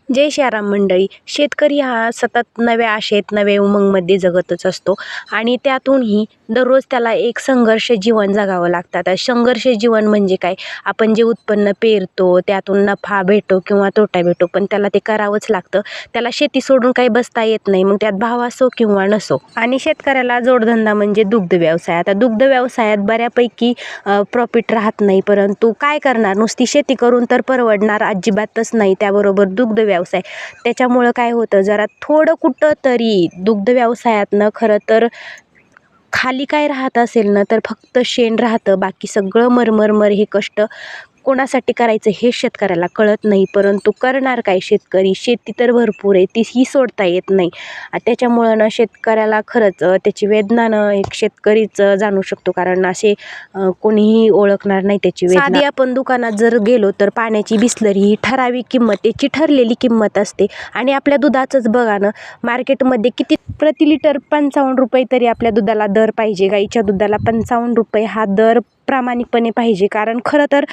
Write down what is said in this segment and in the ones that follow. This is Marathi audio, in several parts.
जय श्रीराम मंडळी. शेतकरी हा सतत नव्या आशेत नव्या उमंगमध्ये जगतच असतो आणि त्यातूनही दररोज त्याला एक संघर्ष जीवन जगावं लागतं. आता संघर्ष जीवन म्हणजे काय? आपण जे उत्पन्न पेरतो त्यातून नफा भेटो किंवा तोटा भेटो, पण त्याला ते करावंच लागतं. त्याला शेती सोडून काही बसता येत नाही, मग त्यात भाव असो किंवा नसो. आणि शेतकऱ्याला जोडधंदा म्हणजे दुग्ध व्यवसाय. आता दुग्ध व्यवसायात बऱ्यापैकी प्रॉफिट राहत नाही, परंतु काय करणार, नुसती शेती करून तर परवडणार अजिबातच नाही. त्याबरोबर दुग्ध व्यवसाय, त्याच्यामुळं काय होतं, जरा थोडं कुठं तरी दुग्ध व्यवसायातनं खरं तर खाली काय राहत असेल ना, तर फक्त शेण राहतं. बाकी सगळं मर हे कष्ट कोणासाठी करायचं हे शेतकऱ्याला कळत नाही. परंतु करणार काय शेतकरी? शेती तर भरपूर आहे, तीही सोडता येत नाही. त्याच्यामुळं ना शेतकऱ्याला खरंच त्याची वेदना एक शेतकरीच जाणू शकतो, कारण असे कोणीही ओळखणार नाही त्याची वेदना. साधी आपण दुकानात जर गेलो तर पाण्याची बिसलरी ही ठराविक किंमत, त्याची ठरलेली किंमत असते. आणि आपल्या दुधाचंच बघा ना, मार्केटमध्ये किती प्रति लिटर 55 रुपये तरी आपल्या दुधाला दर पाहिजे. गाईच्या दुधाला 55 रुपये हा दर प्रामाणिकपणे पाहिजे. कारण खरं तर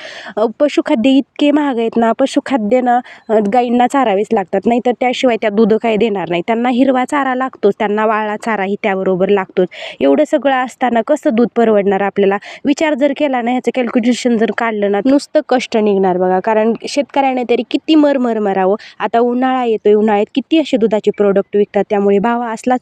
पशुखाद्य इतके महाग आहेत ना, पशुखाद्य ना गाईंना चारावेच लागतात, नाही तर त्याशिवाय त्या दूध काय देणार नाही. त्यांना हिरवा चारा लागतोच, त्यांना वाळा चाराही त्याबरोबर लागतोच. एवढं सगळं असताना कसं दूध परवडणार आपल्याला? विचार जर केला ना, ह्याचं कॅल्क्युलेशन जर काढलं ना, नुसतं कष्ट निघणार बघा. कारण शेतकऱ्याने तरी किती मरावं. आता उन्हाळा येतोय, उन्हाळ्यात किती असे दुधाचे प्रोडक्ट विकतात, त्यामुळे भाव असलाच